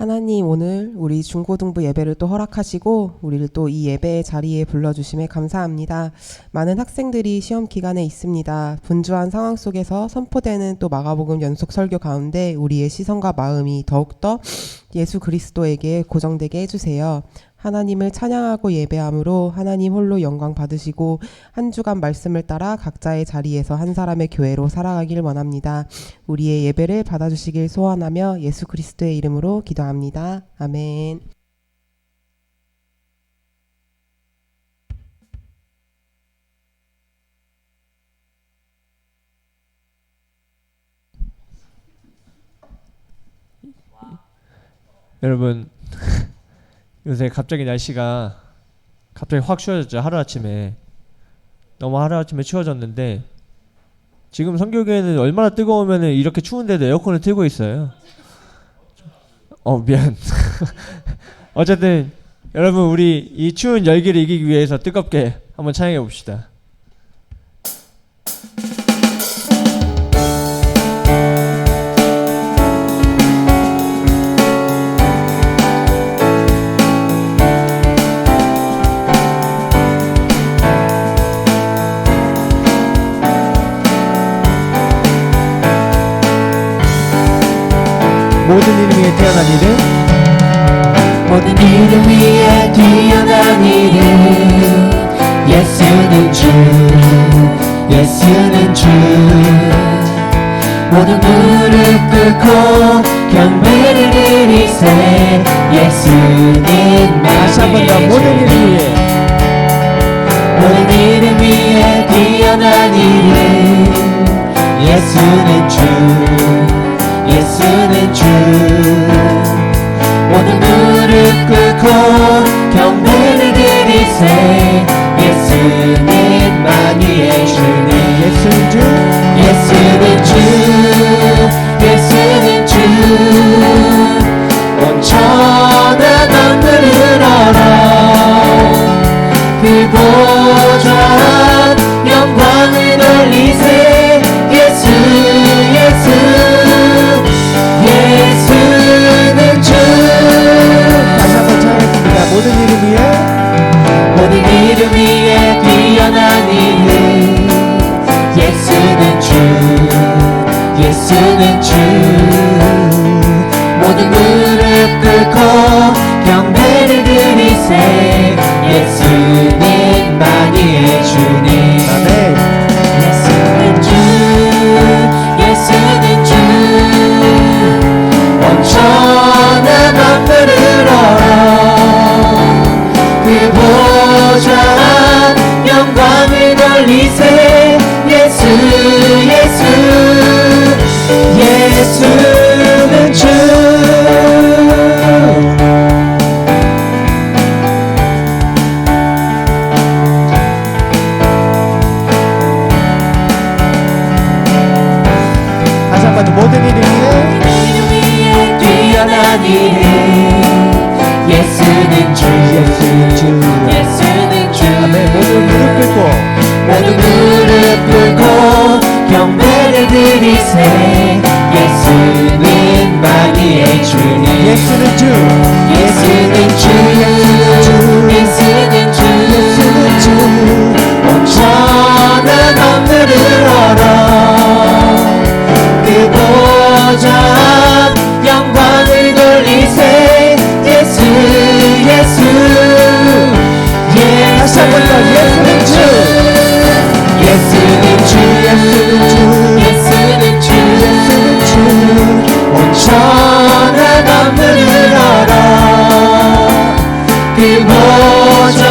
하나님, 오늘 우리 중고등부 예배를 또 허락하시고 우리를 또 이 예배의 자리에 불러주심에 감사합니다. 많은 학생들이 시험 기간에 있습니다. 분주한 상황 속에서 선포되는 또 마가복음 연속 설교 가운데 우리의 시선과 마음이 더욱더 예수 그리스도에게 고정되게 해주세요. 하나님을 찬양하고 예배함으로 하나님 홀로 영광 받으시고 한 주간 말씀을 따라 각자의 자리에서 한 사람의 교회로 살아가길 원합니다. 우리의 예배를 받아주시길 소원하며 예수 그리스도의 이름으로 기도합니다. 아멘. 여러분 요새 갑자기 날씨가 갑자기 확 추워졌죠. 하루아침에 너무 하루아침에 추워졌는데 지금 성교교회는 얼마나 뜨거우면 이렇게 추운데도 에어컨을 틀고 있어요. 미안. 어쨌든 여러분 우리 이 추운 열기를 이기기 위해서 뜨겁게 한번 찬양해 봅시다. 모든 이름 위에 태어난 이름, 모든 이름 위에 뛰어난 이름, 예수는 주, 예수는 주. 모든 무릎 꿇고 경배를 드리세, 예수는 다시 한 번 더 모든 이름 위에, 모든 이름 위에 뛰어난 이름, 예수는 주, 예수는 주. 모든 무릎 꿇고 경배를 드리세, 예수는 만유의 주님. 예수는 주, 예수는 주, 예수는 주. 온 천하 만물을 알아 그 보좌 영광을 돌리세, 예수 예수. 예수는 주. 다시 한번 찬양했습니다. 모든 이름 위에, 모든 이름 위에 뛰어난 이름, 예수는 주, 예수는 주. 모든 무릎 꿇고 경배를 드리세, 예수는 만유의 주님. 아멘. 예수는 주, 예수는 주. 온 천하 만물을 알아 그 보좌 영광을 돌리세, 예수 예수. 예수는 주. 다시 한 번 더 모든 이름 위에, 뛰어난 이름, 예수는 주, 예수는 주. 예수는 주. 아멘. 모든 무릎 꿇고, 모든 무릎 꿇고 경배를 드리세, 예수는 만유의 주님. 예수는 주, 예수는 주, 예수는 주, 예수는 주. 온 천하 만물을 알아 그 보좌 영광을 돌리세, 예수 예수. 다시 한 번 더 예수는 주, 예수는 주, 예수는 주, 예수는 주. 예수는 주. 온 천하 만물을 알아 그 보좌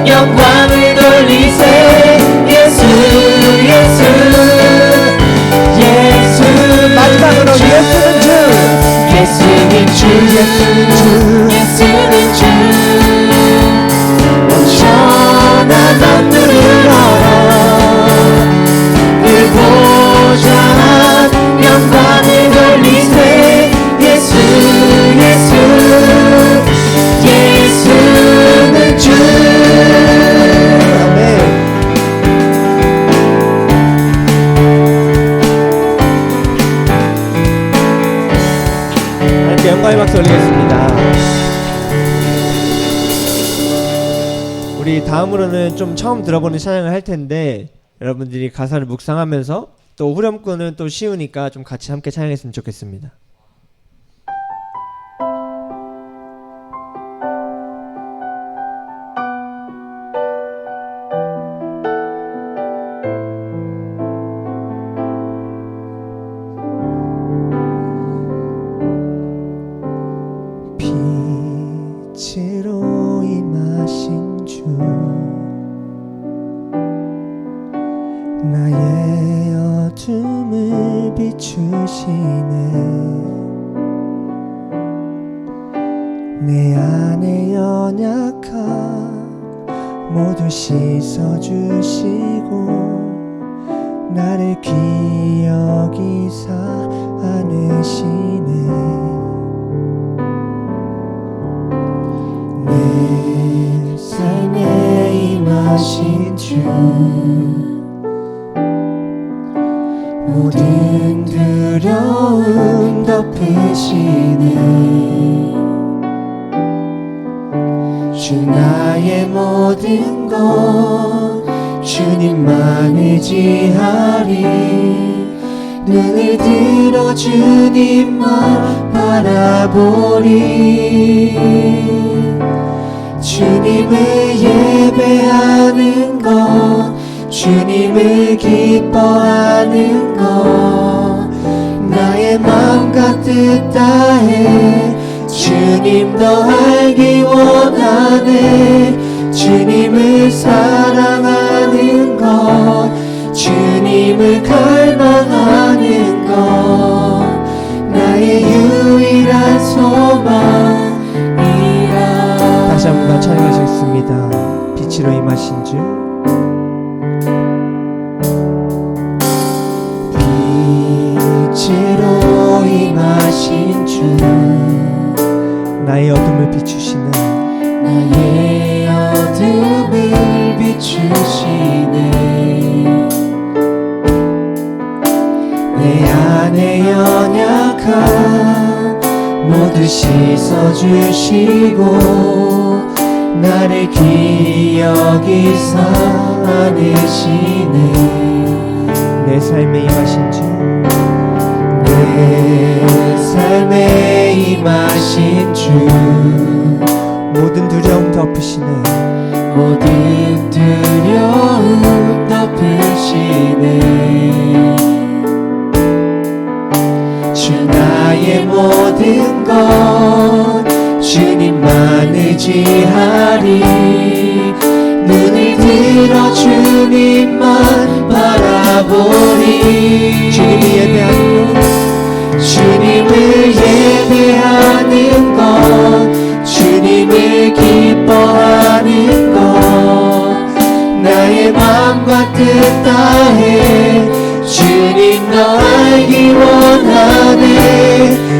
영광을 돌리세, 예수 예수. 예수는 마지막으로 주, 예수는 주, 예수는 주, 예수는 주. 예수는 주. 온 천하 만물을 알아 그 보좌 영광을 돌리세, 예수 예수. 예수는 주. 아멘. 함께 영광의 박수 올리겠습니다. 우리 다음으로는 좀 처음 들어보는 찬양을 할 텐데 여러분들이 가사를 묵상하면서 또 후렴구는 또 쉬우니까 좀 같이 함께 찬양했으면 좋겠습니다. 빛으로 임하신 주 나의 어둠을 비추시네 내 안에 연약함 모두 씻어주시고 나를 기억이사 안으시네 내 삶에 임하신 주 모든 두려움 덮으시네 주 나의 모든 것 주님만 의지하리 눈을 들어 주님만 바라보리 주님을 예배하는 것 주님을 기뻐하는 것 나의 마음과 뜻 다해 주님 더 알기 원하네 주님을 사랑하는 것 주님을 갈망하는 것 나의 유일한 소망이라 다시 한번 찬양하시겠습니다. 빛으로 임하신 주 빛으로 임하신 주 나의 어둠을 비추시는 나의 어둠을 비추시네 내 안에 연약함 모두 씻어주시고 나를 기억이사 안으시네 내 삶에 임하신 주 내 삶에 임하신 주 모든 두려움 덮으시네 모든 두려움 덮으시네 주 나의 모든 것 주님만 의지하리 눈을 들어 주님만 바라보리 주님을 예배하는 것 주님을 예배하는 것 주님을 기뻐하는 것 나의 마음과 뜻 다해 주님 더 알기 원하네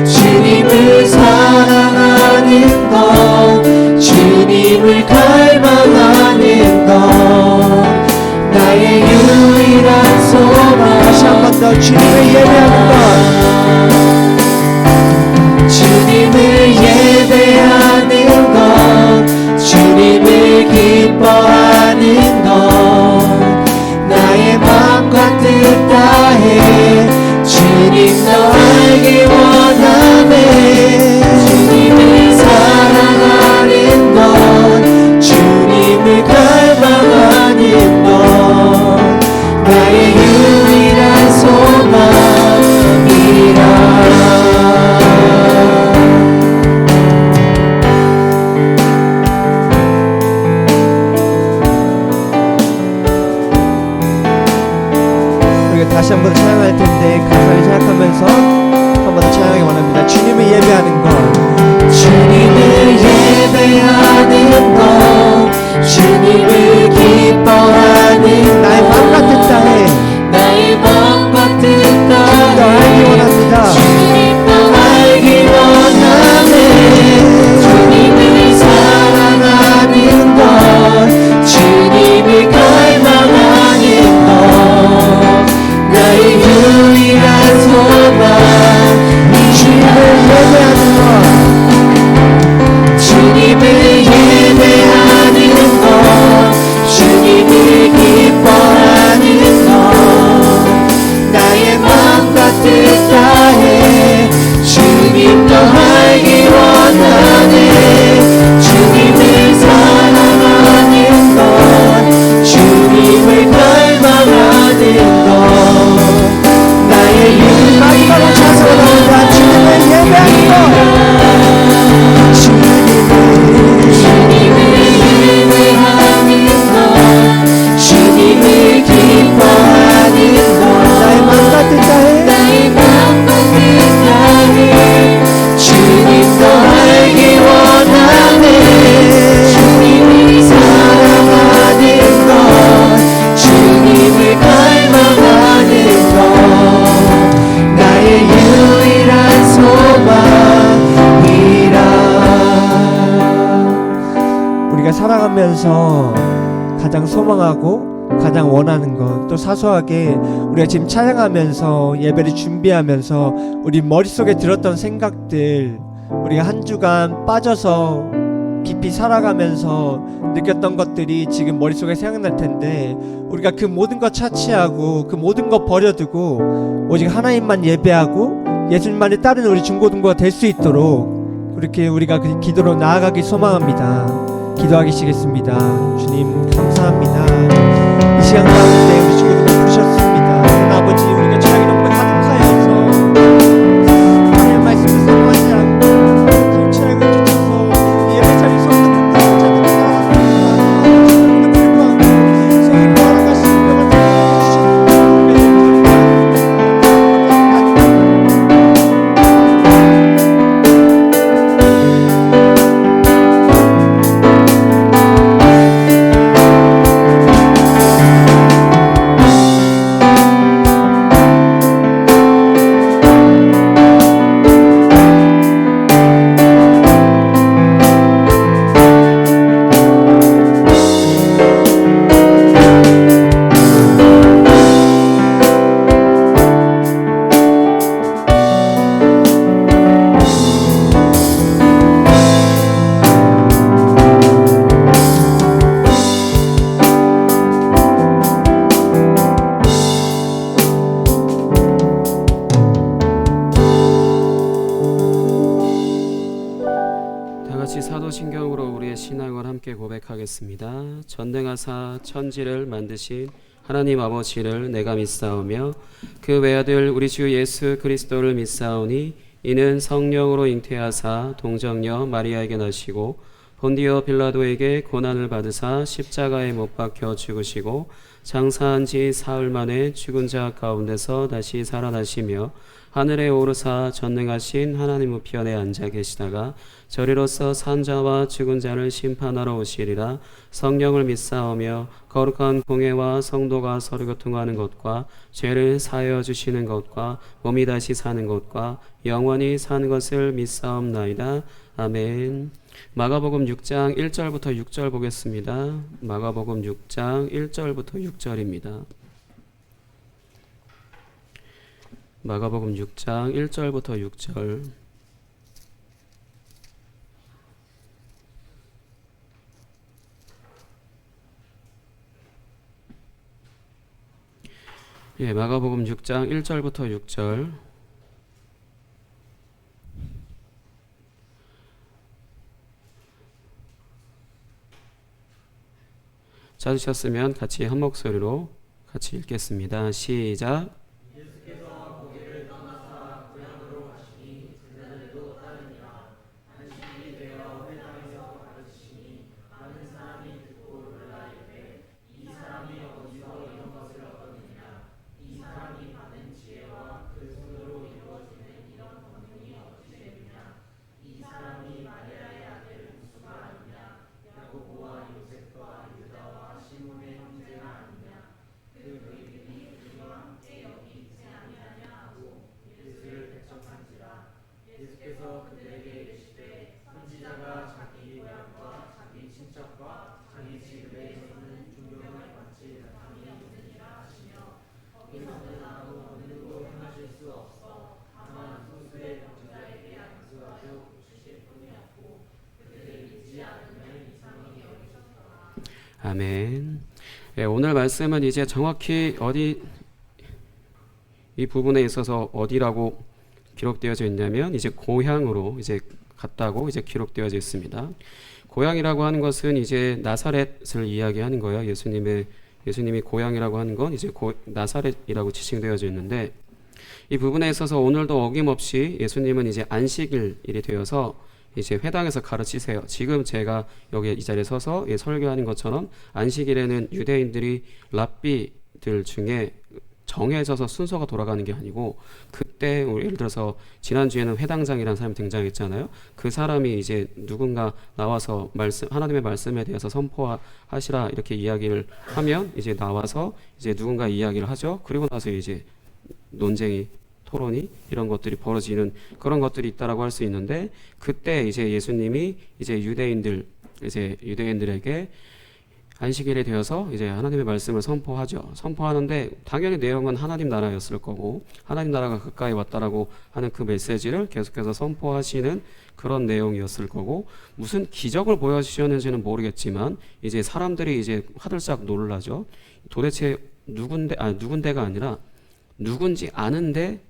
주님을 사랑하는 것 주님을 갈망하는 것 나의 유일한 소망 다시 한 번 더 주님을 예배하는 것 주님을 예배하는 것 주님을 기뻐하는 것 나의 마음과 뜻 다해 주님 더 알기 원하네 주님을 사랑하는 것 주님을 갈망하는 것 나의 유일한 소망이라 다시 한 번 찬양할 텐데 가사를 생각하면서 한 번 더 찬양하기 원합니다. 주님을 예배하는 것 주님을 예배하는 것 주님을 기뻐하는 나의 마음과 뜻 다해 나의 마음과 뜻 다해 더 알기 원합니다. 주님 더 알기 원하네 주님을 사랑하는 것 주님을 갈망하는 것 나의 유일한 소망 주님을 예배하는 것 주님 더 알기 원하네. 주님을 사랑하는 것, 주님을 닮아가는 것, 나의 유일한 마지막으로 찬송합니다. 주님을 예배하는 것, 주님을 예배하는 것, 주님을 기뻐하는 것, 나의 맘과 뜻 다해 주님 더 알기 원하네. 주님을 사랑하는 것, 주님을 닮아가는 것, 나의 유일한 소망이라. 우리가 살아가면서 가장 소망하고 가장 원하는 것, 또 사소하게 우리가 지금 찬양하면서 예배를 준비하면서 우리 머릿속에 들었던 생각들, 우리가 한 주간 빠져서 깊이 살아가면서 느꼈던 것들이 지금 머릿속에 생각날 텐데, 우리가 그 모든 것 차치하고 그 모든 것 버려두고 오직 하나님만 예배하고 예수님만을 따르는 우리 중고등부가 될 수 있도록 그렇게 우리가 그 기도로 나아가길 소망합니다. 기도하시겠습니다. 주님 감사합니다. 이 시간 가운데 우리 주님을 부르셨습니다. 하나님 아버지, 우리가 죄악이 너무나 가득하여서 하나님의 말씀을 사모하지 않고 그 죄악을 쫓아서 이 예배 자리에 섰던 자들을 살았습니다. 불구하고 성령님 허락하신 명을 사도신경으로 우리의 신앙을 함께 고백하겠습니다. 전능하사 천지를 만드신 하나님 아버지를 내가 믿사오며 그 외아들 우리 주 예수 그리스도를 믿사오니 이는 성령으로 잉태하사 동정녀 마리아에게 나시고 본디오 빌라도에게 고난을 받으사 십자가에 못 박혀 죽으시고 장사한 지 사흘 만에 죽은 자 가운데서 다시 살아나시며 하늘에 오르사 전능하신 하나님 우편에 앉아 계시다가 저리로서 산자와 죽은 자를 심판하러 오시리라. 성령을 믿사오며 거룩한 공회와 성도가 서로 교통하는 것과 죄를 사하여 주시는 것과 몸이 다시 사는 것과 영원히 사는 것을 믿사옵나이다. 아멘. 마가복음 6장 1절부터 6절 보겠습니다. 마가복음 6장 1절부터 6절입니다. 마가복음 6장 1절부터 6절. 예, 마가복음 6장 1절부터 6절. 찾으셨으면 같이 한 목소리로 같이 읽겠습니다. 시작. 아멘. 예, 오늘 말씀은 이제 정확히 어디 이 부분에 있어서 어디라고 기록되어져 있냐면 이제 고향으로 이제 갔다고 이제 기록되어져 있습니다. 고향이라고 하는 것은 이제 나사렛을 이야기하는 거예요. 예수님이 고향이라고 하는 건 이제 나사렛이라고 지칭되어져 있는데, 이 부분에 있어서 오늘도 어김없이 예수님은 이제 안식일이 되어서 이제 회당에서 가르치세요. 지금 제가 여기 이 자리에 서서 설교하는 것처럼 안식일에는 유대인들이 랍비들 중에 정해져서 순서가 돌아가는 게 아니고, 그때 예를 들어서 지난주에는 회당장이라는 사람이 등장했잖아요. 그 사람이 이제 누군가 나와서 하나님의 말씀에 대해서 선포하시라 이렇게 이야기를 하면 이제 나와서 이제 누군가 이야기를 하죠. 그리고 나서 이제 논쟁이, 토론이, 이런 것들이 벌어지는 그런 것들이 있다라고 할 수 있는데, 그때 이제 예수님이 이제 유대인들에게 안식일이 되어서 이제 하나님의 말씀을 선포하죠. 선포하는데 당연히 내용은 하나님 나라였을 거고, 하나님 나라가 가까이 왔다라고 하는 그 메시지를 계속해서 선포하시는 그런 내용이었을 거고, 무슨 기적을 보여주셨는지는 모르겠지만 이제 사람들이 이제 화들짝 놀라죠. 도대체 누군데가 아니라 누군지 아는데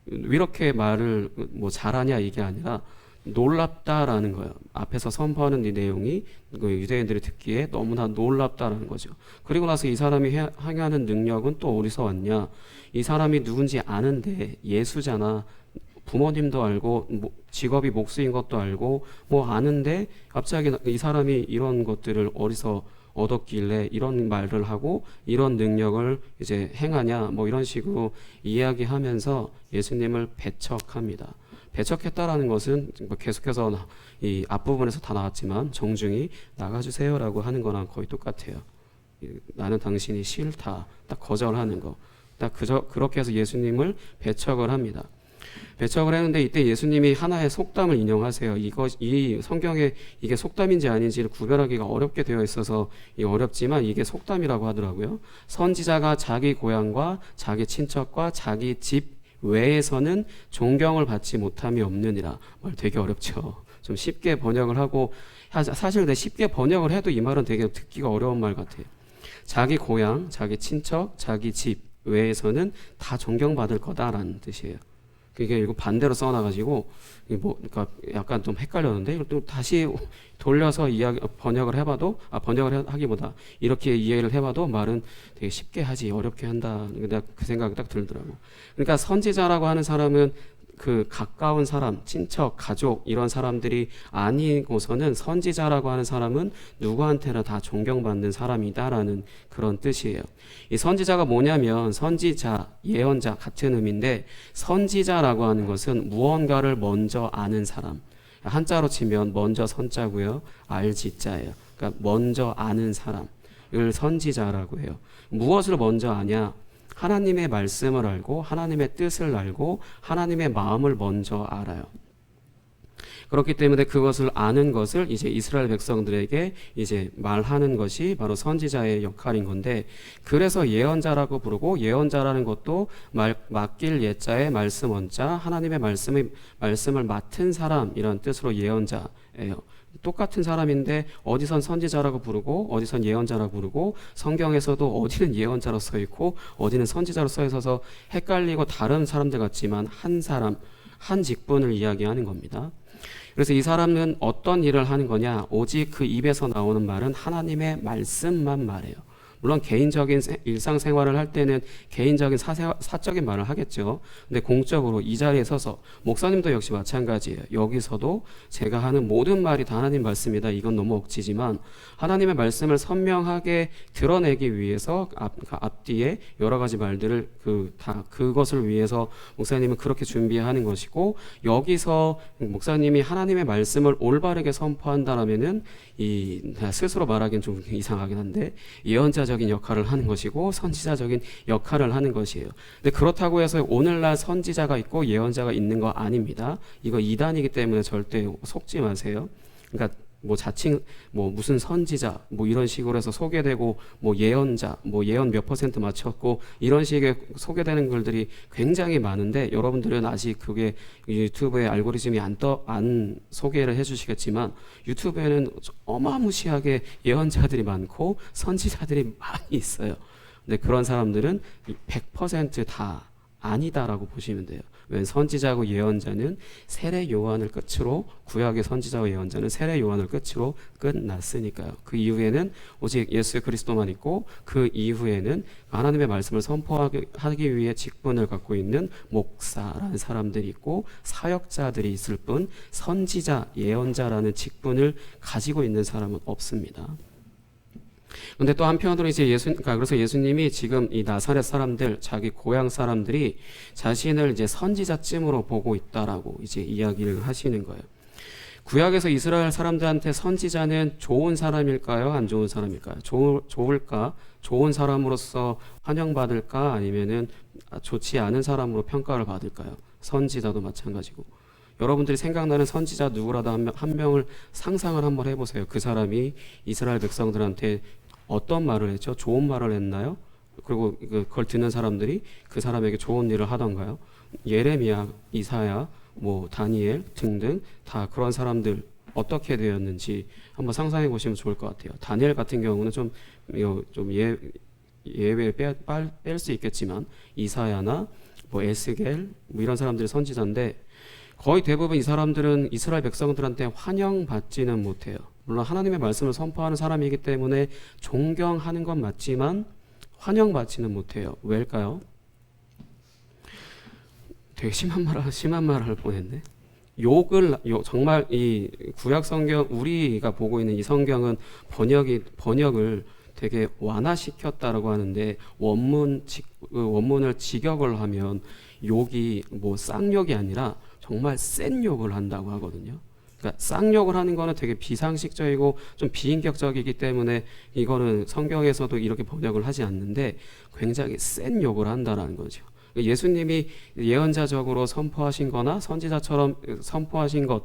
이렇게 말을 뭐 잘하냐, 이게 아니라 놀랍다라는 거예요. 앞에서 선포하는 이 내용이 그 유대인들이 듣기에 너무나 놀랍다라는 거죠. 그리고 나서 이 사람이 행하는 능력은 또 어디서 왔냐? 이 사람이 누군지 아는데, 예수잖아. 부모님도 알고 직업이 목수인 것도 알고 뭐 아는데 갑자기 이 사람이 이런 것들을 어디서 얻었길래 이런 말을 하고 이런 능력을 이제 행하냐, 뭐 이런 식으로 이야기하면서 예수님을 배척합니다. 배척했다라는 것은 계속해서 이 앞부분에서 다 나왔지만 정중히 나가주세요라고 하는 거랑 거의 똑같아요. 나는 당신이 싫다, 딱 거절하는 거, 딱 그렇게 해서 예수님을 배척을 합니다. 배척을 했는데 이때 예수님이 하나의 속담을 인용하세요. 이 성경에 이게 속담인지 아닌지를 구별하기가 어렵게 되어 있어서 어렵지만 이게 속담이라고 하더라고요. 선지자가 자기 고향과 자기 친척과 자기 집 외에서는 존경을 받지 못함이 없느니라. 말 되게 어렵죠. 좀 쉽게 번역을 하고, 사실 근데 쉽게 번역을 해도 이 말은 되게 듣기가 어려운 말 같아요. 자기 고향, 자기 친척, 자기 집 외에서는 다 존경받을 거다라는 뜻이에요. 이게 이거 반대로 써놔가지고 그러니까 약간 좀 헷갈렸는데, 이걸 또 다시 돌려서 번역을 해봐도, 번역을 하기보다 이렇게 이해를 해봐도 말은 되게 쉽게 하지 어렵게 한다. 내가 그 생각이 딱 들더라고. 그러니까 선지자라고 하는 사람은 그 가까운 사람, 친척, 가족 이런 사람들이 아니고서는 선지자라고 하는 사람은 누구한테나 다 존경받는 사람이다라는 그런 뜻이에요. 이 선지자가 뭐냐면 선지자, 예언자 같은 의미인데, 선지자라고 하는 것은 무언가를 먼저 아는 사람. 한자로 치면 먼저 선자고요, 알지자예요. 그러니까 먼저 아는 사람을 선지자라고 해요. 무엇을 먼저 아냐? 하나님의 말씀을 알고 하나님의 뜻을 알고 하나님의 마음을 먼저 알아요. 그렇기 때문에 그것을 아는 것을 이제 이스라엘 백성들에게 이제 말하는 것이 바로 선지자의 역할인 건데, 그래서 예언자라고 부르고, 예언자라는 것도 맡길 예자에 말씀 원자, 하나님의 말씀을 맡은 사람이라는 뜻으로 예언자예요. 똑같은 사람인데 어디선 선지자라고 부르고 어디선 예언자라고 부르고, 성경에서도 어디는 예언자로 써 있고 어디는 선지자로 써 있어서 헷갈리고 다른 사람들 같지만 한 사람, 한 직분을 이야기하는 겁니다. 그래서 이 사람은 어떤 일을 하는 거냐? 오직 그 입에서 나오는 말은 하나님의 말씀만 말해요. 물론 개인적인 일상생활을 할 때는 개인적인 사적인 말을 하겠죠. 근데 공적으로 이 자리에 서서, 목사님도 역시 마찬가지예요. 여기서도 제가 하는 모든 말이 다 하나님 말씀이다, 이건 너무 억지지만 하나님의 말씀을 선명하게 드러내기 위해서 앞뒤에 여러 가지 말들을 그것을 위해서 목사님은 그렇게 준비하는 것이고, 여기서 목사님이 하나님의 말씀을 올바르게 선포한다라면은 스스로 말하기엔 좀 이상하긴 한데 예언자적인 역할을 하는 것이고 선지자적인 역할을 하는 것이에요. 근데 그렇다고 해서 오늘날 선지자가 있고 예언자가 있는 거 아닙니다. 이거 이단이기 때문에 절대 속지 마세요. 그러니까 뭐 자칭 뭐 무슨 선지자 뭐 이런 식으로 해서 소개되고, 뭐 예언자 뭐 예언 몇 % 맞췄고 이런 식의 소개되는 글들이 굉장히 많은데, 여러분들은 아직 그게 유튜브에 알고리즘이 안 소개를 해주시겠지만 유튜브에는 어마무시하게 예언자들이 많고 선지자들이 많이 있어요. 근데 그런 사람들은 100% 다 아니다라고 보시면 돼요. 왜 선지자고 예언자는 세례 요한을 끝으로, 구약의 선지자와 예언자는 세례 요한을 끝으로 끝났으니까요. 그 이후에는 오직 예수 그리스도만 있고, 그 이후에는 하나님의 말씀을 선포하기 위해 직분을 갖고 있는 목사라는 사람들이 있고 사역자들이 있을 뿐, 선지자, 예언자라는 직분을 가지고 있는 사람은 없습니다. 근데 또 한편으로 이제 그래서 예수님이 지금 이 나사렛 사람들, 자기 고향 사람들이 자신을 이제 선지자쯤으로 보고 있다라고 이제 이야기를 하시는 거예요. 구약에서 이스라엘 사람들한테 선지자는 좋은 사람일까요? 안 좋은 사람일까요? 좋을까? 좋은 사람으로서 환영받을까? 아니면은 좋지 않은 사람으로 평가를 받을까요? 선지자도 마찬가지고. 여러분들이 생각나는 선지자 누구라도 한 명을 상상을 한번 해보세요. 그 사람이 이스라엘 백성들한테 어떤 말을 했죠? 좋은 말을 했나요? 그리고 그걸 듣는 사람들이 그 사람에게 좋은 일을 하던가요? 예레미야, 이사야, 뭐 다니엘 등등 다 그런 사람들 어떻게 되었는지 한번 상상해 보시면 좋을 것 같아요. 다니엘 같은 경우는 좀 예외 뺄 수 있겠지만 이사야나 뭐 에스겔 뭐 이런 사람들이 선지자인데, 거의 대부분 이 사람들은 이스라엘 백성들한테 환영받지는 못해요. 물론 하나님의 말씀을 선포하는 사람이기 때문에 존경하는 건 맞지만 환영받지는 못해요. 왜일까요? 되게 심한 말을 할 뻔했네. 정말 이 구약 성경, 우리가 보고 있는 이 성경은 번역을 되게 완화시켰다라고 하는데, 원문을 직역을 하면 욕이 뭐 쌍욕이 아니라 정말 센 욕을 한다고 하거든요. 그러니까 쌍욕을 하는 거는 되게 비상식적이고 좀 비인격적이기 때문에 이거는 성경에서도 이렇게 번역을 하지 않는데 굉장히 센 욕을 한다라는 거죠. 예수님이 예언자적으로 선포하신 거나 선지자처럼 선포하신 것,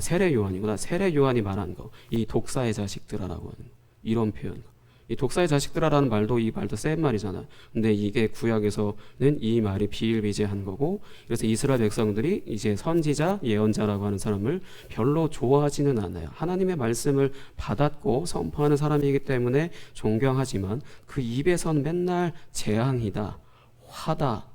세례 요한이구나. 세례 요한이 말한 거, 이 독사의 자식들아라고 하는 이런 표현. 이 독사의 자식들아라는 말도, 이 말도 센 말이잖아요. 근데 이게 구약에서는 이 말이 비일비재한 거고, 그래서 이스라엘 백성들이 이제 선지자, 예언자라고 하는 사람을 별로 좋아하지는 않아요. 하나님의 말씀을 받았고 선포하는 사람이기 때문에 존경하지만 그 입에선 맨날 재앙이다, 화다,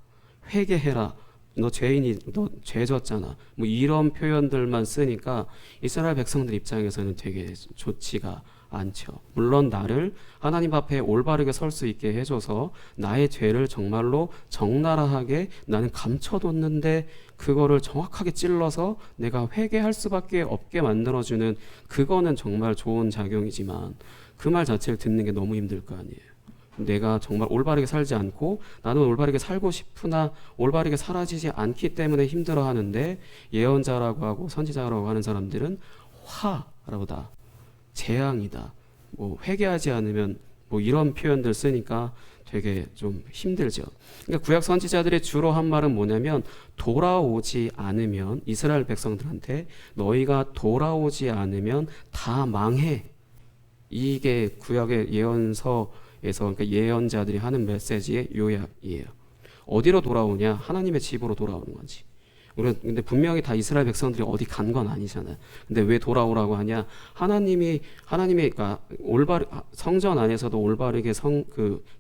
회개해라, 너 죄인이, 너 죄 졌잖아, 뭐 이런 표현들만 쓰니까 이스라엘 백성들 입장에서는 되게 좋지가 않죠. 물론 나를 하나님 앞에 올바르게 설 수 있게 해줘서 나의 죄를 정말로 적나라하게 나는 감춰뒀는데 그거를 정확하게 찔러서 내가 회개할 수밖에 없게 만들어주는, 그거는 정말 좋은 작용이지만 그 말 자체를 듣는 게 너무 힘들 거 아니에요. 내가 정말 올바르게 살지 않고 나는 올바르게 살고 싶으나 올바르게 살아지지 않기 때문에 힘들어하는데, 예언자라고 하고 선지자라고 하는 사람들은 화라고다, 재앙이다, 뭐 회개하지 않으면 뭐 이런 표현들 쓰니까 되게 좀 힘들죠. 그러니까 구약 선지자들이 주로 한 말은 뭐냐면, 돌아오지 않으면, 이스라엘 백성들한테 너희가 돌아오지 않으면 다 망해, 이게 구약의 예언서에서, 그러니까 예언자들이 하는 메시지의 요약이에요. 어디로 돌아오냐? 하나님의 집으로 돌아오는 거지. 근데 분명히 다 이스라엘 백성들이 어디 간 건 아니잖아요. 근데 왜 돌아오라고 하냐? 하나님이 그러니까 성전 안에서도 올바르게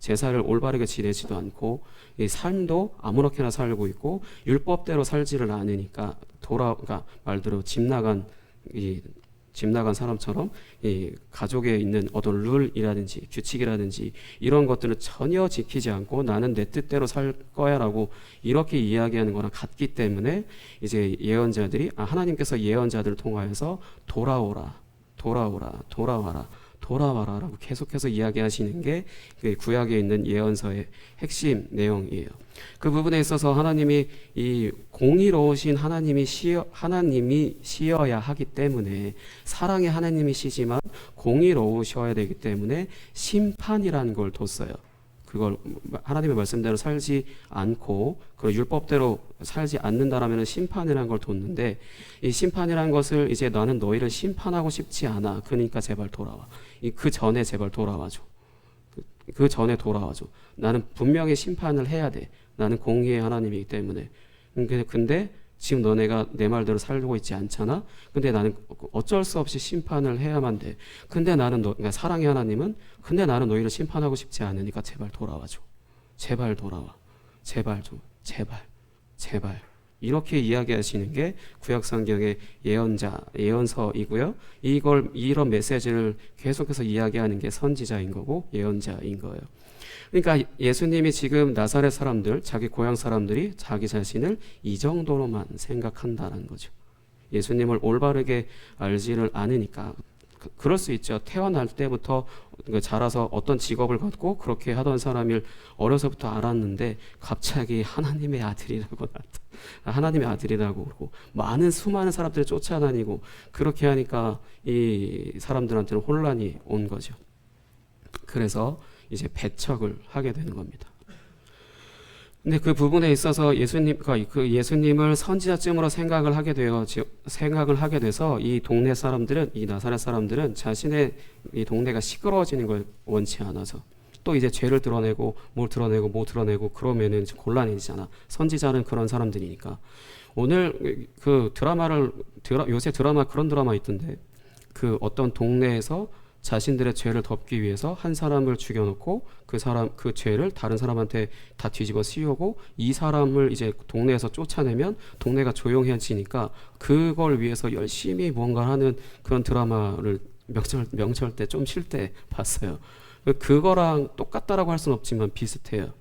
제사를 올바르게 지내지도 않고, 이 삶도 아무렇게나 살고 있고 율법대로 살지를 않으니까 그러니까 말대로 집 나간 사람처럼 이 가족에 있는 어떤 룰이라든지 규칙이라든지 이런 것들을 전혀 지키지 않고 나는 내 뜻대로 살 거야라고 이렇게 이야기하는 거랑 같기 때문에 이제 예언자들이 하나님께서 예언자들을 통하여서 돌아와라라고 계속해서 이야기하시는 게 구약에 있는 예언서의 핵심 내용이에요. 그 부분에 있어서 하나님이 이 공의로우신 하나님이 시어야 하기 때문에, 사랑의 하나님이시지만 공의로우셔야 되기 때문에 심판이라는 걸 뒀어요. 그걸 하나님의 말씀대로 살지 않고 그 율법대로 살지 않는다라면 심판이라는 걸 뒀는데, 이 심판이라는 것을 이제 나는 너희를 심판하고 싶지 않아, 그러니까 제발 돌아와. 그 전에 제발 돌아와줘. 그 전에 돌아와줘. 나는 분명히 심판을 해야 돼. 나는 공의의 하나님이기 때문에. 근데 지금 너네가 내 말대로 살고 있지 않잖아. 근데 나는 어쩔 수 없이 심판을 해야만 돼. 근데 그러니까 사랑의 하나님은, 근데 나는 너희를 심판하고 싶지 않으니까 제발 돌아와줘. 제발 돌아와. 제발 좀, 제발 이렇게 이야기하시는 게 구약 성경의 예언서이고요. 이런 메시지를 계속해서 이야기하는 게 선지자인 거고 예언자인 거예요. 그러니까 예수님이 지금 나사렛 사람들, 자기 고향 사람들이 자기 자신을 이 정도로만 생각한다는 거죠. 예수님을 올바르게 알지를 않으니까. 그럴 수 있죠. 태어날 때부터 자라서 어떤 직업을 갖고 그렇게 하던 사람을 어려서부터 알았는데 갑자기 하나님의 아들이라고 하나님의 아들이라고 그러고 많은 수많은 사람들을 쫓아다니고 그렇게 하니까 이 사람들한테는 혼란이 온 거죠. 그래서 이제 배척을 하게 되는 겁니다. 근데 그 부분에 있어서 예수님을 선지자쯤으로 생각을 하게 돼서 이 동네 사람들은, 이 나사렛 사람들은 자신의 이 동네가 시끄러워지는 걸 원치 않아서 또 이제 죄를 드러내고 뭐 드러내고 그러면은 곤란해지잖아. 선지자는 그런 사람들이니까. 오늘 그 요새 드라마 그런 드라마 있던데 그 어떤 동네에서 자신들의 죄를 덮기 위해서 한 사람을 죽여놓고 그 죄를 다른 사람한테 다 뒤집어 씌우고 이 사람을 이제 동네에서 쫓아내면 동네가 조용해지니까 그걸 위해서 열심히 뭔가 하는 그런 드라마를 명절 때 좀 쉴 때 봤어요. 그거랑 똑같다라고 할 수는 없지만 비슷해요.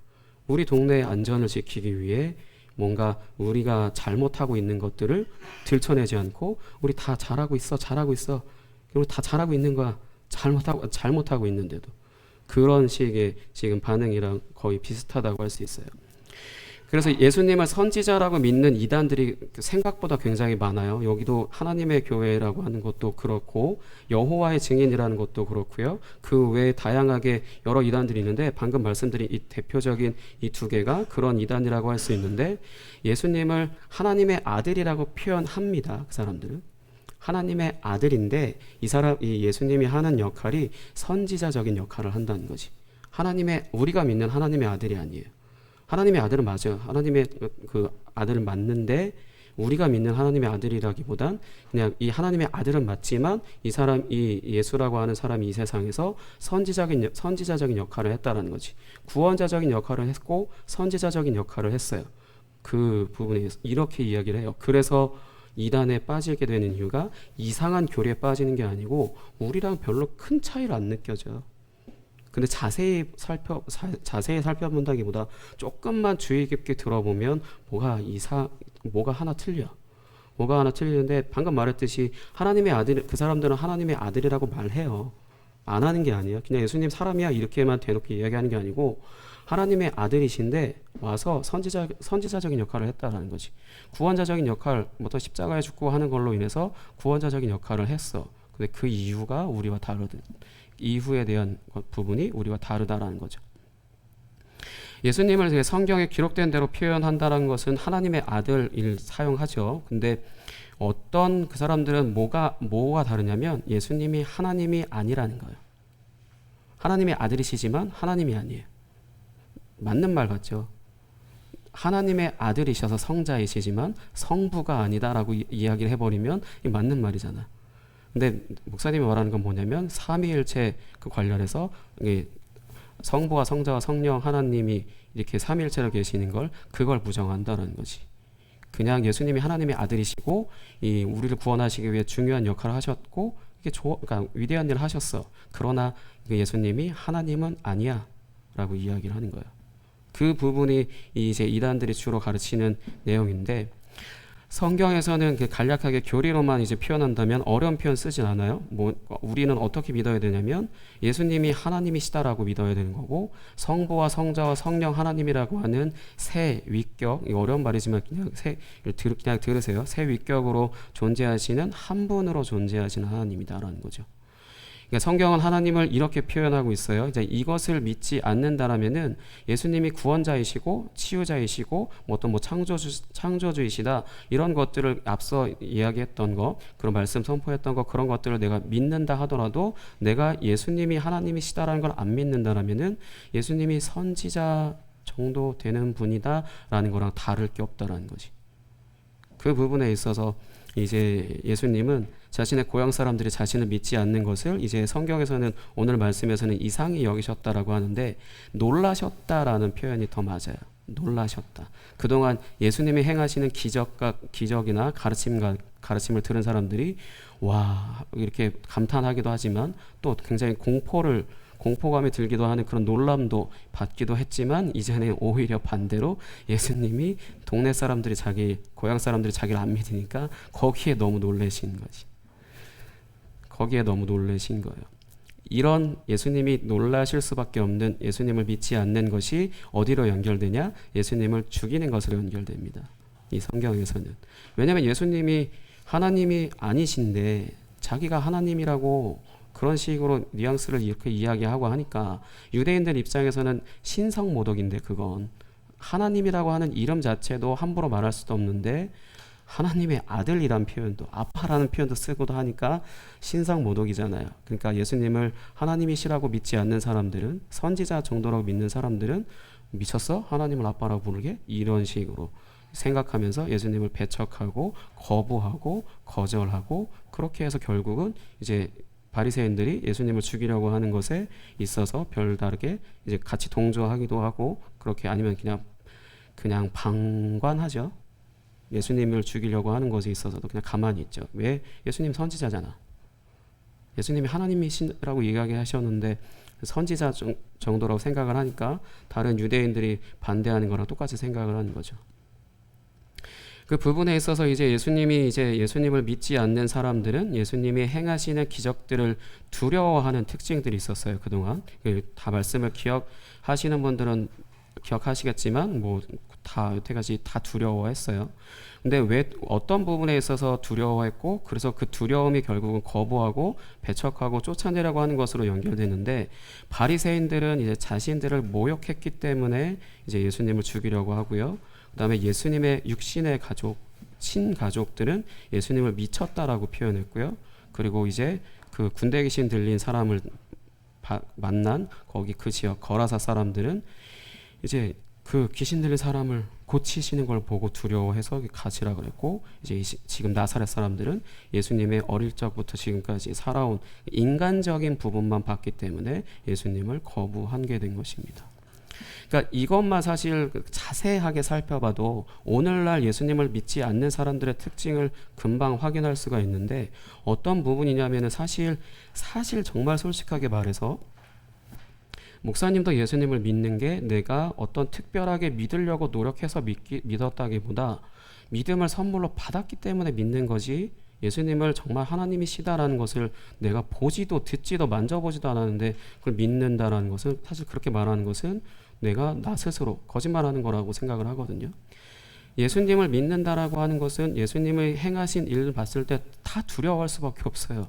우리 동네의 안전을 지키기 위해 뭔가 우리가 잘못하고 있는 것들을 들춰내지 않고 우리 다 잘하고 있어 우리 다 잘하고 있는 거야 잘못하고 있는데도 그런 식의 지금 반응이랑 거의 비슷하다고 할 수 있어요. 그래서 예수님을 선지자라고 믿는 이단들이 생각보다 굉장히 많아요. 여기도 하나님의 교회라고 하는 것도 그렇고 여호와의 증인이라는 것도 그렇고요. 그 외에 다양하게 여러 이단들이 있는데 방금 말씀드린 이 대표적인 이 두 개가 그런 이단이라고 할 수 있는데 예수님을 하나님의 아들이라고 표현합니다. 그 사람들은. 하나님의 아들인데 이 예수님이 하는 역할이 선지자적인 역할을 한다는 거지. 우리가 믿는 하나님의 아들이 아니에요. 하나님의 아들은 맞아요. 하나님의 그 아들은 맞는데 우리가 믿는 하나님의 아들이라기보단 그냥 이 하나님의 아들은 맞지만 이 예수라고 하는 사람이 이 세상에서 선지자적인 역할을 했다라는 거지. 구원자적인 역할을 했고 선지자적인 역할을 했어요. 그 부분에 이렇게 이야기를 해요. 그래서 이단에 빠지게 되는 이유가 이상한 교리에 빠지는 게 아니고 우리랑 별로 큰 차이를 안 느껴져요. 근데 자세히 살펴본다기보다 조금만 주의 깊게 들어보면 뭐가 하나 틀리는데 방금 말했듯이 하나님의 아들, 그 사람들은 하나님의 아들이라고 말해요. 안 하는 게 아니에요. 그냥 예수님 사람이야 이렇게만 대놓고 이야기하는 게 아니고 하나님의 아들이신데 와서 선지자적인 역할을 했다라는 거지. 구원자적인 역할, 또 십자가에 죽고 하는 걸로 인해서 구원자적인 역할을 했어. 근데 그 이유가 우리와 다르든 이후에 대한 부분이 우리와 다르다라는 거죠. 예수님을 성경에 기록된 대로 표현한다는 것은 하나님의 아들을 사용하죠. 근데 어떤 그 사람들은 뭐가 다르냐면 예수님이 하나님이 아니라는 거예요. 하나님의 아들이시지만 하나님이 아니에요. 맞는 말 같죠. 하나님의 아들이셔서 성자이시지만 성부가 아니다라고 이야기를 해버리면 맞는 말이잖아. 근데 목사님이 말하는 건 뭐냐면 삼위일체 그 관련해서 성부와 성자와 성령 하나님이 이렇게 삼위일체로 계시는 그걸 부정한다는 거지. 그냥 예수님이 하나님의 아들이시고 우리를 구원하시기 위해 중요한 역할을 하셨고 그러니까 위대한 일을 하셨어. 그러나 예수님이 하나님은 아니야라고 이야기를 하는 거예요. 그 부분이 이제 이단들이 주로 가르치는 내용인데 성경에서는 간략하게 교리로만 이제 표현한다면 어려운 표현 쓰진 않아요. 우리는 어떻게 믿어야 되냐면 예수님이 하나님이시다라고 믿어야 되는 거고 성부와 성자와 성령 하나님이라고 하는 세 위격, 이거 어려운 말이지만 그냥 들으세요. 세 위격으로 존재하시는 한 분으로 존재하시는 하나님이다라는 거죠. 그러니까 성경은 하나님을 이렇게 표현하고 있어요. 이제 이것을 믿지 않는다라면은 예수님이 구원자이시고 치유자이시고 어떤 창조주이시다 이런 것들을 앞서 이야기했던 거, 그런 말씀 선포했던 거 그런 것들을 내가 믿는다 하더라도 내가 예수님이 하나님이시다라는 걸 안 믿는다라면은 예수님이 선지자 정도 되는 분이다라는 거랑 다를 게 없다라는 거지. 그 부분에 있어서 이제 예수님은 자신의 고향 사람들이 자신을 믿지 않는 것을 이제 성경에서는 오늘 말씀에서는 이상히 여기셨다라고 하는데 놀라셨다라는 표현이 더 맞아요. 놀라셨다. 그동안 예수님이 행하시는 기적이나 가르침을 들은 사람들이 와 이렇게 감탄하기도 하지만 또 굉장히 공포감이 들기도 하는 그런 놀람도 받기도 했지만 이제는 오히려 반대로 예수님이 동네 사람들이 고향 사람들이 자기를 안 믿으니까 거기에 너무 놀라신 거지. 거기에 너무 놀라신 거예요. 이런 예수님이 놀라실 수밖에 없는 예수님을 믿지 않는 것이 어디로 연결되냐? 예수님을 죽이는 것으로 연결됩니다. 이 성경에서는. 왜냐하면 예수님이 하나님이 아니신데 자기가 하나님이라고 그런 식으로 뉘앙스를 이렇게 이야기하고 하니까 유대인들 입장에서는 신성모독인데 그건 하나님이라고 하는 이름 자체도 함부로 말할 수도 없는데 하나님의 아들이란 표현도 아빠라는 표현도 쓰고도 하니까 신성모독이잖아요. 그러니까 예수님을 하나님이시라고 믿지 않는 사람들은 선지자 정도라고 믿는 사람들은 미쳤어? 하나님을 아빠라고 부르게? 이런 식으로 생각하면서 예수님을 배척하고 거부하고 거절하고 그렇게 해서 결국은 이제 바리새인들이 예수님을 죽이려고 하는 것에 있어서 별다르게 이제 같이 동조하기도 하고 그렇게 아니면 그냥 방관하죠. 예수님을 죽이려고 하는 것에 있어서도 그냥 가만히 있죠. 왜? 예수님 선지자잖아. 예수님이 하나님이시라고 이야기하셨는데 선지자 정도라고 생각을 하니까 다른 유대인들이 반대하는 거랑 똑같이 생각을 하는 거죠. 그 부분에 있어서 이제 예수님을 믿지 않는 사람들은 예수님이 행하시는 기적들을 두려워하는 특징들이 있었어요. 그동안 다 말씀을 기억하시는 분들은 기억하시겠지만 뭐 다 여태까지 다 두려워했어요. 근데 왜 어떤 부분에 있어서 두려워했고 그래서 그 두려움이 결국은 거부하고 배척하고 쫓아내려고 하는 것으로 연결되는데 바리새인들은 이제 자신들을 모욕했기 때문에 이제 예수님을 죽이려고 하고요. 그다음에 예수님의 육신의 친가족들은 예수님을 미쳤다라고 표현했고요. 그리고 이제 그 군대 귀신 들린 사람을 만난 거기 그 지역 거라사 사람들은 이제 그 귀신 들린 사람을 고치시는 걸 보고 두려워해서 가시라 그랬고 이제 지금 나사렛 사람들은 예수님의 어릴 적부터 지금까지 살아온 인간적인 부분만 봤기 때문에 예수님을 거부하게 된 것입니다. 그러니까 이것만 사실 자세하게 살펴봐도 오늘날 예수님을 믿지 않는 사람들의 특징을 금방 확인할 수가 있는데 어떤 부분이냐면은 사실 정말 솔직하게 말해서 목사님도 예수님을 믿는 게 내가 어떤 특별하게 믿으려고 노력해서 믿었다기보다 믿음을 선물로 받았기 때문에 믿는 거지 예수님을 정말 하나님이시다라는 것을 내가 보지도 듣지도 만져보지도 않았는데 그걸 믿는다라는 것은 사실 그렇게 말하는 것은 내가 나 스스로 거짓말하는 거라고 생각을 하거든요. 예수님을 믿는다라고 하는 것은 예수님의 행하신 일을 봤을 때 다 두려워할 수밖에 없어요.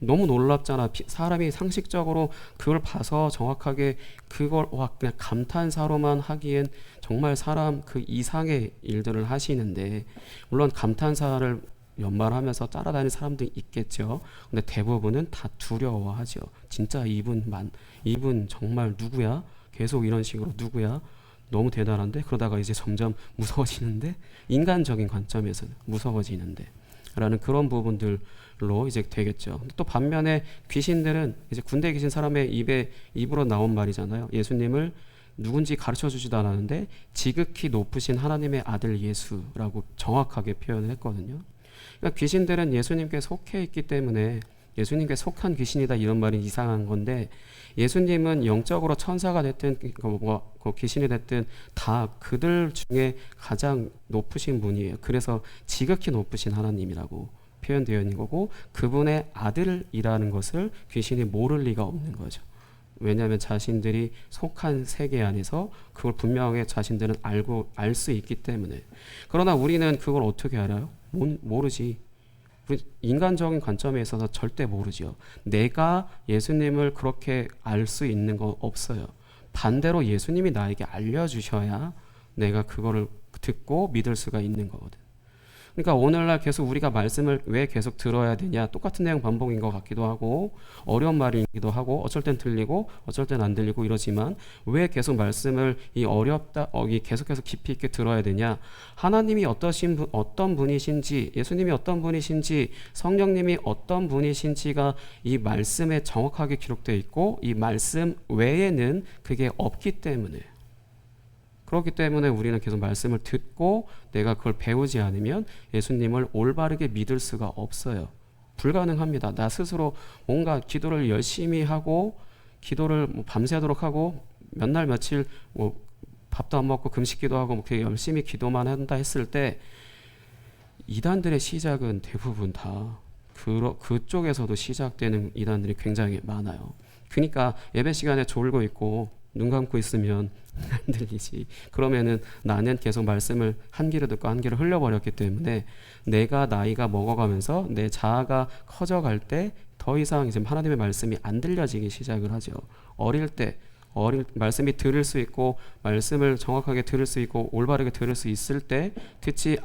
너무 놀랍잖아. 사람이 상식적으로 그걸 봐서 정확하게 그걸 그냥 감탄사로만 하기엔 정말 사람 그 이상의 일들을 하시는데 물론 감탄사를 연말하면서 따라다니는 사람도 있겠죠. 근데 대부분은 다 두려워하죠. 진짜 이분 정말 누구야? 계속 이런 식으로 누구야? 너무 대단한데 그러다가 이제 점점 무서워지는데 인간적인 관점에서는 무서워지는데 라는 그런 부분들로 이제 되겠죠. 또 반면에 귀신들은 이제 군대 귀신 사람의 입으로 나온 말이잖아요. 예수님을 누군지 가르쳐 주지도 않았는데 지극히 높으신 하나님의 아들 예수라고 정확하게 표현을 했거든요. 그러니까 귀신들은 예수님께 속해 있기 때문에 예수님께 속한 귀신이다 이런 말이 이상한 건데 예수님은 영적으로 천사가 됐든 귀신이 됐든 다 그들 중에 가장 높으신 분이에요. 그래서 지극히 높으신 하나님이라고 표현되어 있는 거고 그분의 아들이라는 것을 귀신이 모를 리가 없는 거죠. 왜냐하면 자신들이 속한 세계 안에서 그걸 분명하게 자신들은 알 수 있기 때문에. 그러나 우리는 그걸 어떻게 알아요? 모르지. 인간적인 관점에 있어서 절대 모르죠. 내가 예수님을 그렇게 알 수 있는 건 없어요. 반대로 예수님이 나에게 알려주셔야 내가 그거를 듣고 믿을 수가 있는 거거든. 그러니까 오늘날 계속 우리가 말씀을 왜 계속 들어야 되냐, 똑같은 내용 반복인 것 같기도 하고 어려운 말이기도 하고 어쩔 땐 들리고 어쩔 땐 안 들리고 이러지만 왜 계속 말씀을 계속해서 깊이 있게 들어야 되냐. 하나님이 어떤 분이신지, 예수님이 어떤 분이신지, 성령님이 어떤 분이신지가 이 말씀에 정확하게 기록되어 있고 이 말씀 외에는 그게 없기 때문에 그렇기 때문에 우리는 계속 말씀을 듣고 내가 그걸 배우지 않으면 예수님을 올바르게 믿을 수가 없어요. 불가능합니다. 나 스스로 뭔가 기도를 열심히 하고 기도를 뭐 밤새도록 하고 몇 날 며칠 뭐 밥도 안 먹고 금식기도 하고 뭐 그렇게 열심히 기도만 한다 했을 때 이단들의 시작은 대부분 다 그쪽에서도 시작되는 이단들이 굉장히 많아요. 그러니까 예배 시간에 졸고 있고 눈 감고 있으면 안 들리지. 그러면은 나는 계속 말씀을 한 귀로 듣고 한 귀로 흘려버렸기 때문에 내가 나이가 먹어가면서 내 자아가 커져갈 때 더 이상 이제 하나님의 말씀이 안 들려지기 시작을 하죠. 어릴 말씀이 들을 수 있고 말씀을 정확하게 들을 수 있고 올바르게 들을 수 있을 때 듣지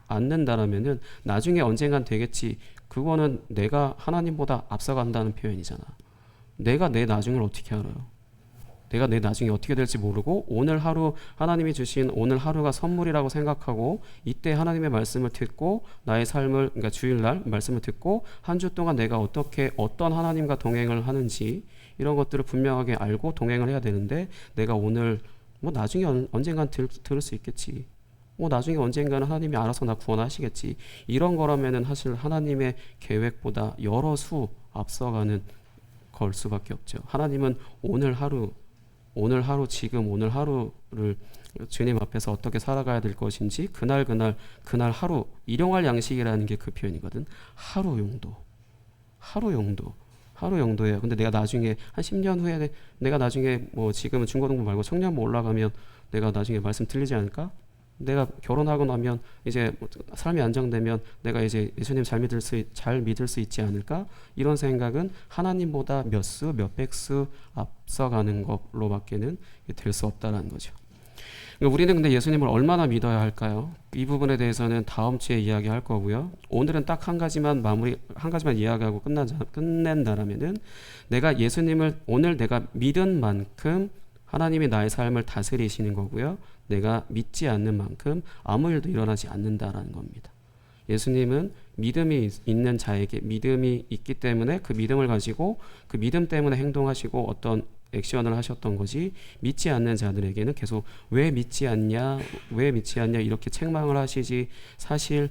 않는다라면은 나중에 언젠간 되겠지. 그거는 내가 하나님보다 앞서간다는 표현이잖아. 내가 내 나중을 어떻게 알아요? 내가 내 나중에 어떻게 될지 모르고 오늘 하루 하나님이 주신 오늘 하루가 선물이라고 생각하고 이때 하나님의 말씀을 듣고 나의 삶을 그러니까 주일날 말씀을 듣고 한 주 동안 내가 어떤 하나님과 동행을 하는지 이런 것들을 분명하게 알고 동행을 해야 되는데 내가 오늘 뭐 나중에 언젠간 들을 수 있겠지. 뭐 나중에 언젠가는 하나님이 알아서 나 구원하시겠지. 이런 거라면은 사실 하나님의 계획보다 여러 수 앞서가는 걸 수밖에 없죠. 하나님은 오늘 하루 지금 오늘 하루를 주님 앞에서 어떻게 살아가야 될 것인지 그날 하루 일용할 양식이라는 게 그 표현이거든. 하루 용도예요. 근데 내가 나중에 한 10년 후에 내가 나중에 뭐 지금은 중고등부 말고 청년부 올라가면 내가 나중에 말씀 들리지 않을까? 내가 결혼하고 나면 이제 삶이 안정되면 내가 이제 예수님 잘 믿을 수 있지 않을까? 이런 생각은 하나님보다 몇백 수 앞서가는 것로밖에는 될 수 없다라는 거죠. 우리는 근데 예수님을 얼마나 믿어야 할까요? 이 부분에 대해서는 다음 주에 이야기할 거고요. 오늘은 딱 한 가지만 이야기하고 끝낸다라면은 내가 예수님을 오늘 내가 믿은 만큼 하나님이 나의 삶을 다스리시는 거고요. 내가 믿지 않는 만큼 아무 일도 일어나지 않는다라는 겁니다. 예수님은 믿음이 있는 자에게 믿음이 있기 때문에 그 믿음을 가지고 그 믿음 때문에 행동하시고 어떤 액션을 하셨던 거지 믿지 않는 자들에게는 계속 왜 믿지 않냐 이렇게 책망을 하시지 사실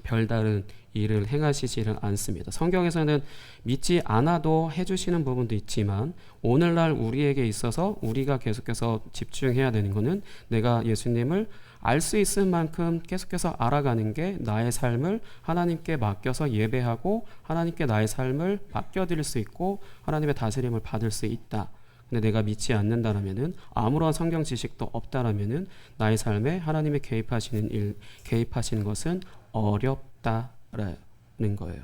별다른 일을 행하시지는 않습니다. 성경에서는 믿지 않아도 해주시는 부분도 있지만 오늘날 우리에게 있어서 우리가 계속해서 집중해야 되는 것은 내가 예수님을 알 수 있을 만큼 계속해서 알아가는 게 나의 삶을 하나님께 맡겨서 예배하고 하나님께 나의 삶을 맡겨드릴 수 있고 하나님의 다스림을 받을 수 있다. 근데 내가 믿지 않는다라면은 아무런 성경 지식도 없다라면은 나의 삶에 하나님이 개입하시는 것은 어렵다라는 거예요.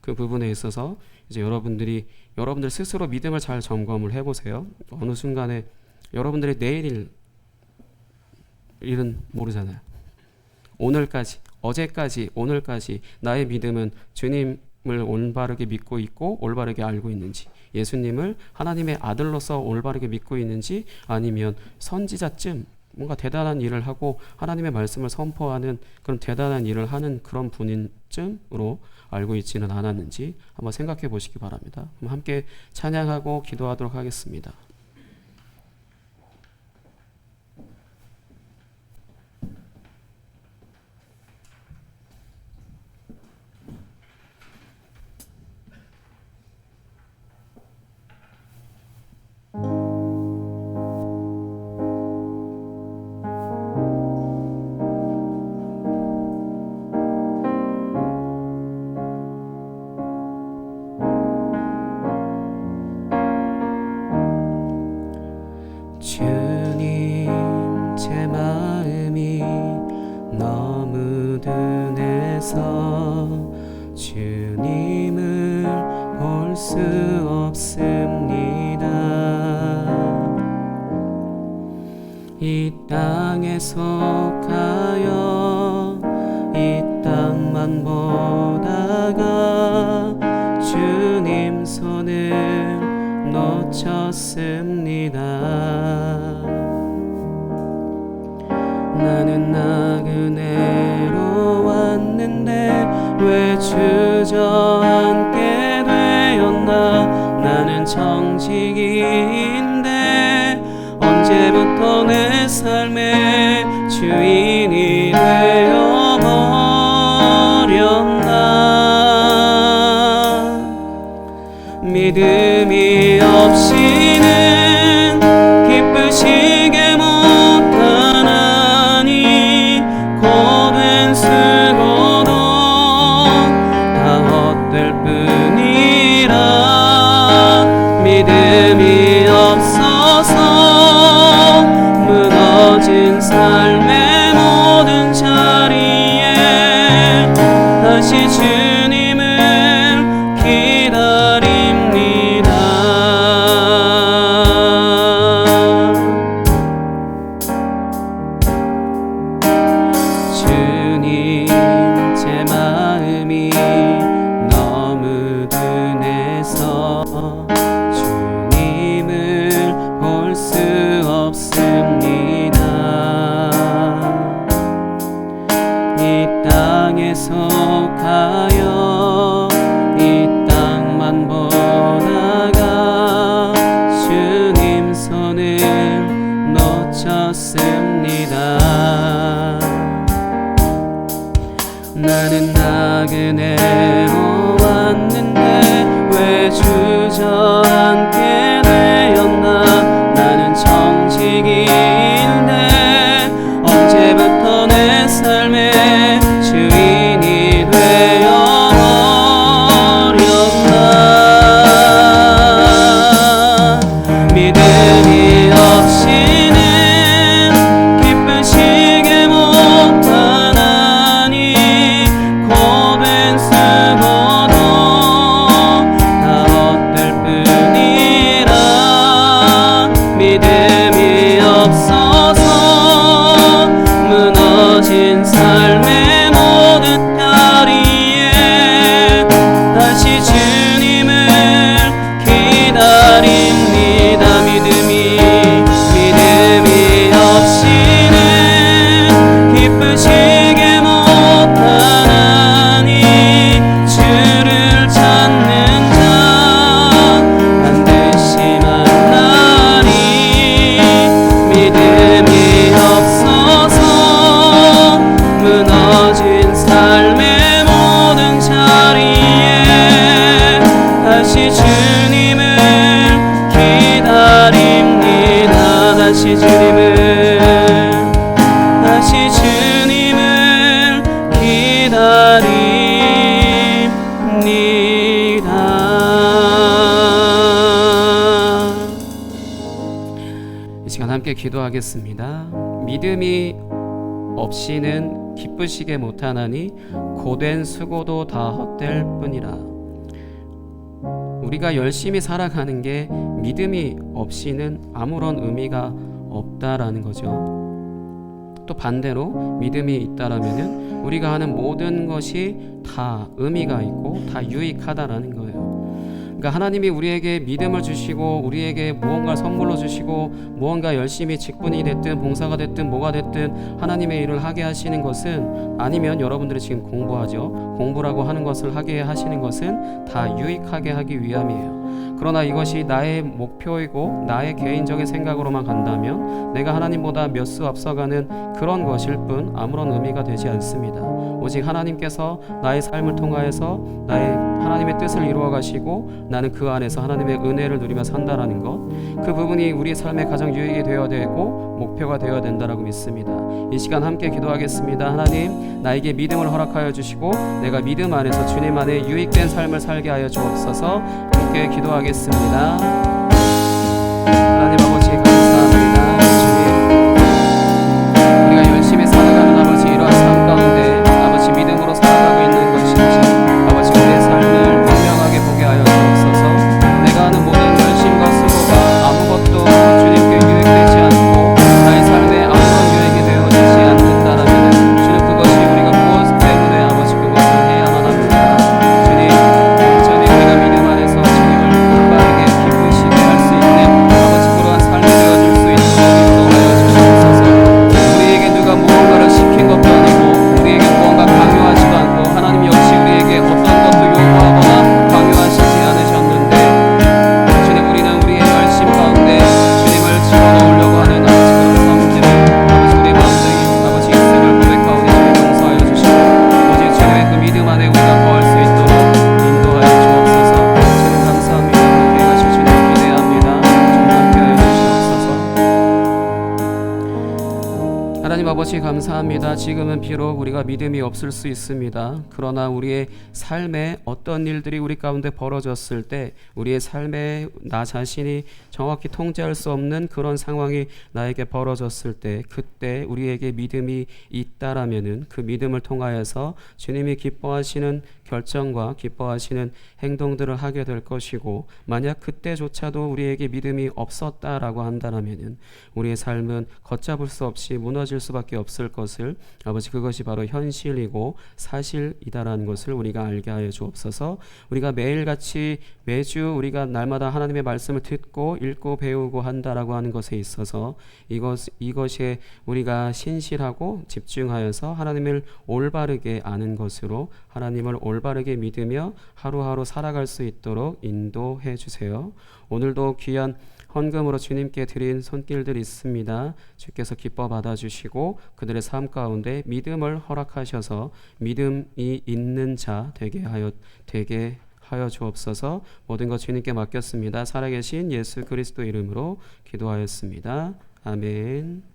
그 부분에 있어서 이제 여러분들 스스로 믿음을 잘 점검을 해보세요. 어느 순간에 여러분들의 내일 일은 모르잖아요. 오늘까지 나의 믿음은 주님을 올바르게 믿고 있고 올바르게 알고 있는지, 예수님을 하나님의 아들로서 올바르게 믿고 있는지, 아니면 선지자쯤 뭔가 대단한 일을 하고 하나님의 말씀을 선포하는 그런 대단한 일을 하는 그런 분인쯤으로 알고 있지는 않았는지 한번 생각해 보시기 바랍니다. 그럼 함께 찬양하고 기도하도록 하겠습니다. 주님, 제 마음이 너무 둔해서 주님을 볼 수 없습니다. 이 땅에 속하여 이 땅만 보다가 주님 손을 놓쳤습니다. 나는 나그네로 왔는데 왜 주저앉게 되었나. 나는 정직인데 언제부터 내 믿음이 없이는 기쁘시게 못하나니 고된 수고도 다 헛될 뿐이라. 믿음이 없어서 무너진 삶의 모든 자리에 다시 주님을 기다립니다. 주님, 제 마음이 너무 둔해서 주님을 볼 수 없습니다. 이 땅에 속하여 이 땅만 보다가 주님 손을 놓쳤습니다. 나는 나그네로 왔는데 왜 주저앉게 되었나. 나는 정직인데 언제부터 내 삶의 주인이 되어버렸나. 믿음이 없이는 기쁘시게 못하나니 고된 수고도 다 헛될 뿐이라. 믿음이 없어서 무너진 삶의 모든 자리에 다시 주님을 기다립니다. 믿음이 없이는 기쁘시게 못하나니 주를 찾는 자 반드시 만나리. 믿음이 없어서 무너진 삶의 모든 자리에 다시 주님을 기다립니다. 다시 주님을 기다립니다. 이 시간 함께 기도하겠습니다. 믿음이 없이는 기쁘시게 못하나니 고된 수고도 다 헛될 뿐이라. 우리가 열심히 살아가는 게 믿음이 없이는 아무런 의미가 없다라는 거죠. 또 반대로 믿음이 있다라면은 우리가 하는 모든 것이 다 의미가 있고 다 유익하다라는 거예요. 그러니까 하나님이 우리에게 믿음을 주시고 우리에게 무언가 선물로 주시고 무언가 열심히 직분이 됐든 봉사가 됐든 뭐가 됐든 하나님의 일을 하게 하시는 것은, 아니면 여러분들이 지금 공부하죠. 공부라고 하는 것을 하게 하시는 것은 다 유익하게 하기 위함이에요. 그러나 이것이 나의 목표이고 나의 개인적인 생각으로만 간다면 내가 하나님보다 몇 수 앞서가는 그런 것일 뿐 아무런 의미가 되지 않습니다. 오직 하나님께서 나의 삶을 통하여서 나의 하나님의 뜻을 이루어 가시고 나는 그 안에서 하나님의 은혜를 누리며 산다라는 것, 그 부분이 우리의 삶에 가장 유익이 되어야 되고 목표가 되어야 된다라고 믿습니다. 이 시간 함께 기도하겠습니다. 하나님, 나에게 믿음을 허락하여 주시고 내가 믿음 안에서 주님 안에 유익된 삶을 살게 하여 주옵소서. 함께 기도하겠습니다. 하나님 아버지 감사합니다. 주님, 우리가 열심히 살아가는 아버지 이러한 삶 가운데 아버지 믿음으로 살아가고 있는 것인지 아버지 우리의 삶을 분명하게 보게 하여 주옵소서. 내가 하는 모든 열심과 수고가 아무것도 주님께 유익되지 않고 나의 삶에 아무런 유익이 되어지지 않는다라면 주님, 그것이 우리가 무엇 때문에 아버지 그것을 해야만 합니다. 주님, 우리가 믿음 안에서 주님을 올바르게 기쁘시게 할 수 있는 아버지 그러한 삶이 되어 아버지 감사합니다. 지금은 비록 우리가 믿음이 없을 수 있습니다. 그러나 우리의 삶에 어떤 일들이 우리 가운데 벌어졌을 때 우리의 삶에 나 자신이 정확히 통제할 수 없는 그런 상황이 나에게 벌어졌을 때 그때 우리에게 믿음이 있다라면은 그 믿음을 통하여서 주님이 기뻐하시는 결정과 기뻐하시는 행동들을 하게 될 것이고 만약 그때조차도 우리에게 믿음이 없었다라고 한다라면은 우리의 삶은 걷잡을 수 없이 무너질 수밖에 없을 것을 아버지 그것이 바로 현실이고 사실이다라는 것을 우리가 알게 하여 주옵소서. 우리가 매일같이 매주 우리가 날마다 하나님의 말씀을 듣고 읽고 배우고 한다라고 하는 것에 있어서 이것에 우리가 신실하고 집중하여서 하나님을 올바르게 아는 것으로 하나님을 올바르게 믿으며 하루하루 살아갈 수 있도록 인도해 주세요. 오늘도 귀한 헌금으로 주님께 드린 손길들이 있습니다. 주께서 기뻐 받아주시고 그들의 삶 가운데 믿음을 허락하셔서 믿음이 있는 자 되게 하여 주옵소서. 모든 것 주님께 맡겼습니다. 살아계신 예수 그리스도 이름으로 기도하였습니다. 아멘.